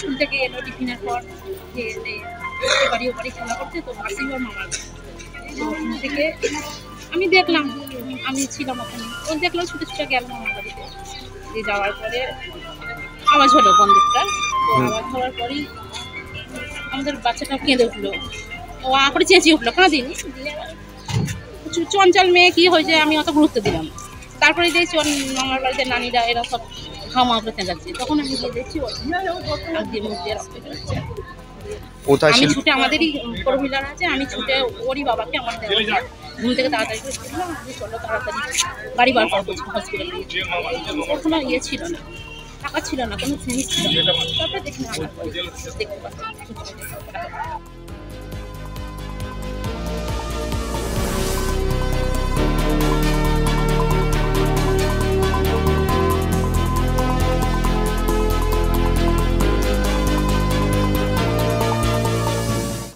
School থেকে এলো টিফিনের পর যে বাড়ি ও বাড়ি খেলা করছে, তো পাশেই ওর মামার বাড়ি। তো ওখান থেকে আমি দেখলাম, আমি ছিলাম ওখানে, ও দেখলাম ছুটে ছুটে গেল মামার বাড়িতে। দিয়ে যাওয়ার পরে আওয়াজ হলো বন্দুকটা, তো আওয়াজ হওয়ার পরেই আমাদের বাচ্চাটা কেঁদে উঠলো, ও আ করে চেঁচিয়ে উঠলো, কাঁদিনি। দিয়ে চঞ্চল মেয়ে কি হয়েছে আমি অত গুরুত্ব দিলাম না। তারপরে দেখছি ওর মামার বাড়িতে নানিরা এরা সব হামা করে চেঁচাচ্ছে, তখন আমি গিয়ে দেখছি ওর হাত দিয়ে মুখ দিয়ে রক্ত বেরোচ্ছে। আমি ছুটে, আমাদেরই ফোর হুইলার আছে, আমি ছুটে ওরই বাবাকে আমার দেওয়া ঘুম থেকে তাড়াতাড়ি করে তুললাম, আমি চলো তাড়াতাড়ি গাড়ি বার করা করছি হসপিটালে। ওর কোনো ইয়ে ছিল না, টাকা ছিল না, কোনো জিনিস ছিল না। তারপরে দেখি না দেখতে পাচ্ছি।